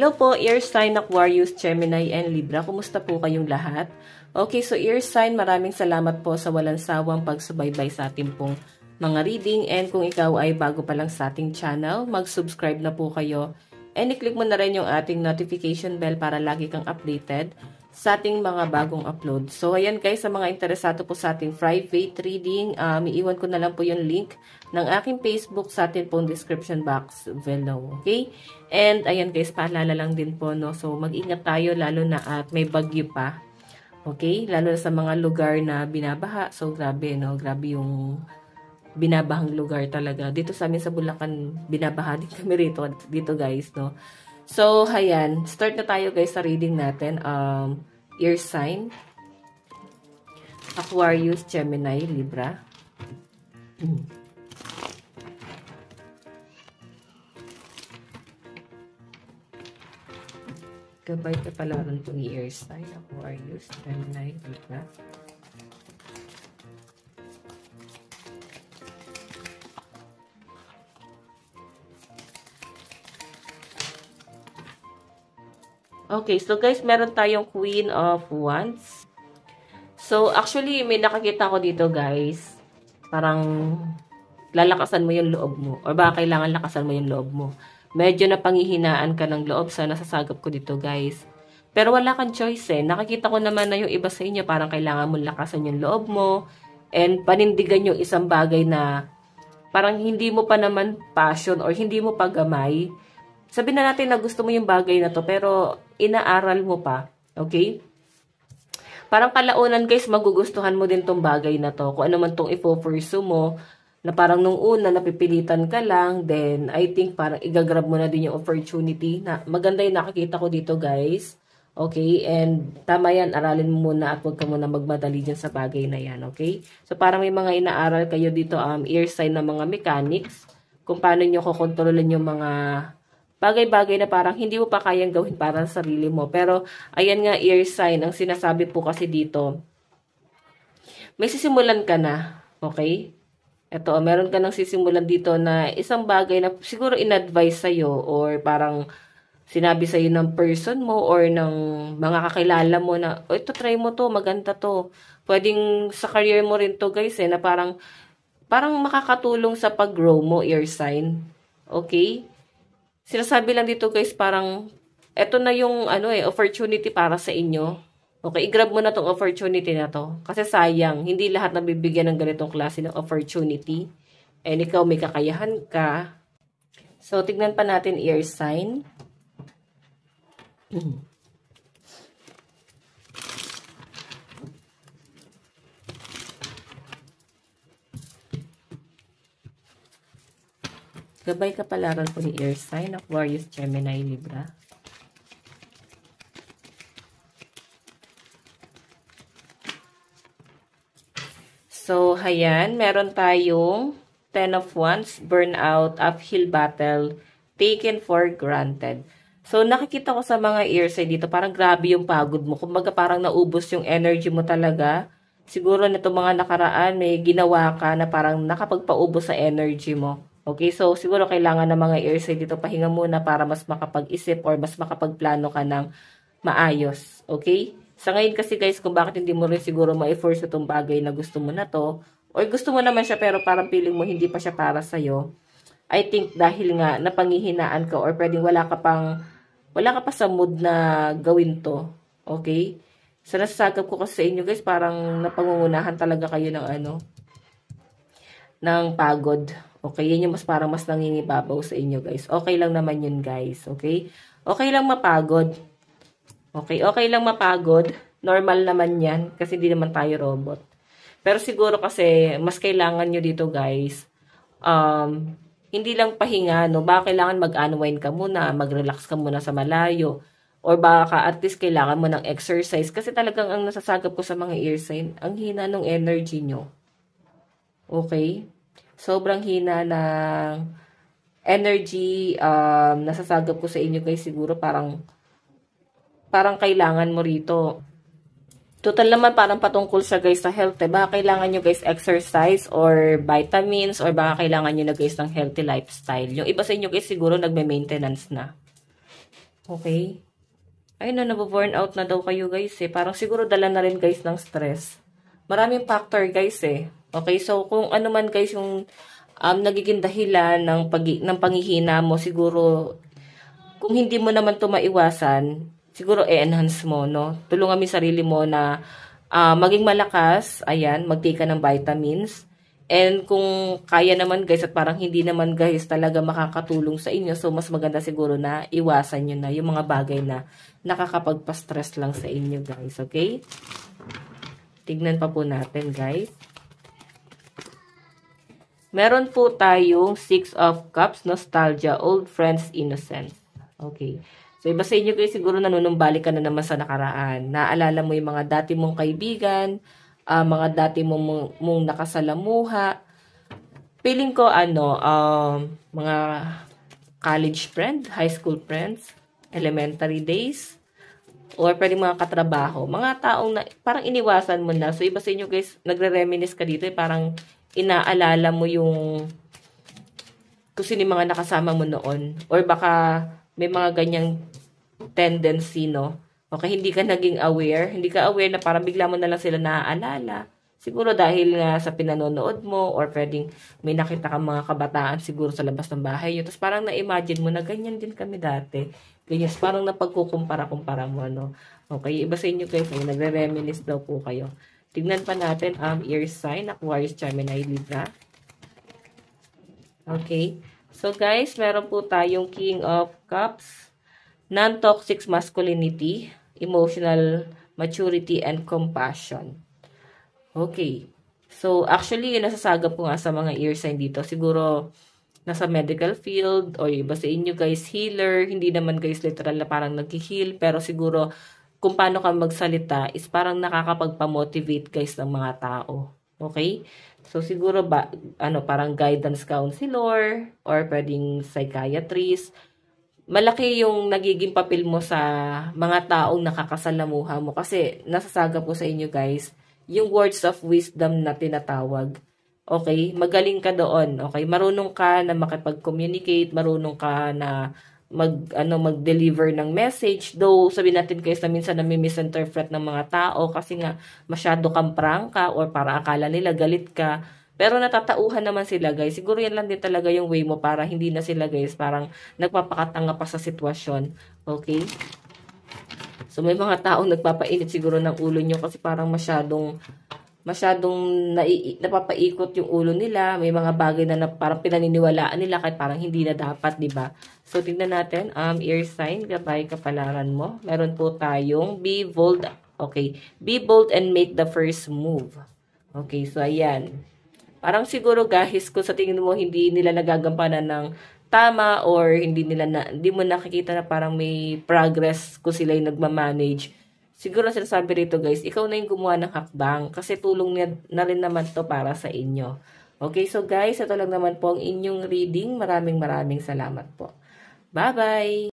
Hello po, Air Sign, Aquarius, Gemini, and Libra. Kumusta po kayong lahat? Okay, so Air Sign, maraming salamat po sa walang sawang pagsubaybay sa ating pong mga reading. And kung ikaw ay bago pa lang sa ating channel, mag-subscribe na po kayo. And i-click mo na rin yung ating notification bell para lagi kang updated sa ating mga bagong upload. So, ayan guys, sa mga interesado po sa ating private reading, iiwan ko na lang po yung link ng aking Facebook sa ating pong description box below. Okay? And, ayan guys, paalala lang din po, no? So, mag-ingat tayo lalo na at may bagyo pa. Okay? Lalo na sa mga lugar na binabaha. So, grabe, no? Grabe yung binabahang lugar talaga. Dito sa amin sa Bulacan, binabaha din kami dito guys, no? So, ayan. Start na tayo guys sa reading natin. Air sign. Aquarius, Gemini, Libra. Gabay ka pala rin itong air sign. Aquarius, Gemini, Libra. Okay, so guys, meron tayong Queen of Wands. So, actually, may nakakita ko dito, guys. Parang lalakasan mo yung loob mo. Or baka kailangan lakasan mo yung loob mo. Medyo napanghihinaan ka ng loob sa nasasagap ko dito, guys. Pero wala kang choice eh. Nakikita ko naman na yung iba sa inyo, parang kailangan mo lakasan yung loob mo. And panindigan yung isang bagay na parang hindi mo pa naman passion or hindi mo pa gamay. Sabihin na natin na gusto mo yung bagay na to, pero inaaral mo pa. Okay? Parang kalaunan guys, magugustuhan mo din tong bagay na to. Kung ano man tong ipo-pursue mo, na parang nung una, napipilitan ka lang, then I think parang igagrab mo na din yung opportunity. Na, maganda yung nakikita ko dito guys. Okay? And tama yan, aralin mo muna at huwag ka muna magmadali dyan sa bagay na yan. Okay? So parang may mga inaaral kayo dito, air sign ng mga mechanics, kung paano nyo kukontrolin yung mga bagay-bagay na parang hindi mo pa kayang gawin para sa sarili mo. Pero, ayan nga, air sign, ang sinasabi po kasi dito, may sisimulan ka na, okay? Ito, meron ka nang sisimulan dito na isang bagay na siguro in-advise sa'yo or parang sinabi sa'yo ng person mo or ng mga kakilala mo na, oh, ito, try mo to, maganda to. Pwedeng sa career mo rin to, guys, na parang makakatulong sa pag-grow mo, air sign. Okay? Sinasabi lang dito guys, parang eto na yung opportunity para sa inyo. Okay, i-grab mo na tong opportunity na to. Kasi sayang, hindi lahat nabibigyan ng ganitong klase ng opportunity. And ikaw may kakayahan ka. So, tignan pa natin air sign. Gabay kapalaran po ni air sign, Aquarius, Gemini, Libra. So, ayan, meron tayong 10 of Wands, burnout, uphill battle, taken for granted. So, nakikita ko sa mga air sign dito, parang grabe yung pagod mo. Kumbaga parang naubos yung energy mo talaga. Siguro nito mga nakaraan, may ginawa ka na parang nakapagpaubos sa energy mo. Okay, so siguro kailangan ng mga air sign dito pahinga muna para mas makapag-isip or mas makapagplano ka ng maayos. Okay? Sa ngayon kasi guys, kung bakit hindi mo rin siguro ma-force itong bagay na gusto mo na to, or gusto mo naman siya pero parang feeling mo hindi pa siya para sa'yo, I think dahil nga napanghihinaan ka or pwedeng wala ka pa sa mood na gawin to. Okay? So nasasagap ko kasi sa inyo guys, parang napangungunahan talaga kayo ng pagod. Okay, yan yung parang mas nangingibabaw sa inyo, guys. Okay lang naman yun, guys. Okay? Okay lang mapagod. Okay lang mapagod. Normal naman yan, kasi hindi naman tayo robot. Pero siguro kasi, mas kailangan nyo dito, guys, hindi lang pahinga, no? Baka kailangan mag-unwind ka muna, mag-relax ka muna sa malayo, or baka at least kailangan mo ng exercise. Kasi talagang ang nasasagap ko sa mga air sign, ang hina ng energy nyo. Okay? Sobrang hina ng energy nasasagap ko sa inyo guys. Siguro parang kailangan mo rito. Total naman parang patungkol sa guys sa health. Baka kailangan nyo guys exercise or vitamins or baka kailangan nyo na guys ng healthy lifestyle. Yung iba sa inyo guys siguro nagme-maintenance na. Okay? Ay na, nababurn out na daw kayo guys eh. Parang siguro dala na rin guys ng stress. Maraming factor guys eh. Okay, so kung ano man guys yung nagiging dahilan ng panghihina mo, siguro kung hindi mo naman to maiwasan, siguro i-enhance mo, no? Tulungan mo yung sarili mo na maging malakas, ayan, mag-take ka ng vitamins. And kung kaya naman guys at parang hindi naman guys talaga makakatulong sa inyo, so mas maganda siguro na iwasan nyo na yung mga bagay na nakakapagpa-stress lang sa inyo guys, okay? Tignan pa po natin guys. Meron po tayong 6 of Cups, Nostalgia, Old Friends, Innocence. Okay. So, iba sa inyo kayo siguro nanunumbalik ka na naman sa nakaraan. Naalala mo yung mga dati mong kaibigan, mga dati mong nakasalamuha. Feeling ko, mga college friend, high school friends, elementary days, or pwede mga katrabaho. Mga taong na, parang iniwasan mo na. So, iba sa inyo guys, nagre-reminisce ka dito, parang inaalala mo yung kung sino yung mga nakasama mo noon. Or baka may mga ganyang tendency, no? Okay, hindi ka naging aware. Hindi ka aware na parang bigla mo na lang sila naaalala. Siguro dahil nga sa pinanonood mo or pwedeng may nakita kang mga kabataan siguro sa labas ng bahay yun. Tapos parang na-imagine mo na ganyan din kami dati. Ganyan, parang napagkukumpara-kumpara mo, no? Okay, iba sa inyo guys, nagre-reminisce daw po kayo. Tignan pa natin air sign, Aquarius, Gemini, Libra. Okay. So guys, meron po tayong King of Cups, non-toxic masculinity, emotional maturity, and compassion. Okay. So actually, nasasaga po nga sa mga air sign dito. Siguro, nasa medical field, o iba sa inyo guys, healer. Hindi naman guys literal na parang nag-heal, pero siguro, kung paano ka magsalita is parang nakakapagpa-motivate guys ng mga tao. Okay? So, siguro ba, parang guidance counselor or pwedeng psychiatrist. Malaki yung nagiging papel mo sa mga taong nakakasalamuha mo kasi nasasaga po sa inyo guys, yung words of wisdom na tinatawag. Okay? Magaling ka doon. Okay? Marunong ka na makipag-communicate, marunong ka na mag-deliver ng message. Though, sabihin natin guys na minsan nami-misinterpret ng mga tao kasi nga masyado kang prangka or para akala nila galit ka. Pero natatauhan naman sila guys. Siguro yan lang din talaga yung way mo para hindi na sila guys parang nagpapakatanga pa sa sitwasyon. Okay? So, may mga taong nagpapainit siguro ng ulo nyo kasi parang masyadong napapaikot yung ulo nila. May mga bagay na parang pinaniniwalaan nila kahit parang hindi na dapat, di ba? So, tingnan natin, air sign, gabay kapalaran mo. Meron po tayong be bold. Okay, be bold and make the first move. Okay, so ayan. Parang siguro guys, kung sa tingin mo hindi nila nagagampanan ng tama or hindi mo nakikita na parang may progress kung sila yung nagmamanage. Siguro sinasabi rito guys, ikaw na yung gumawa ng hakbang kasi tulong na rin naman to para sa inyo. Okay, so guys, ito lang naman po ang inyong reading. Maraming salamat po. Bye-bye!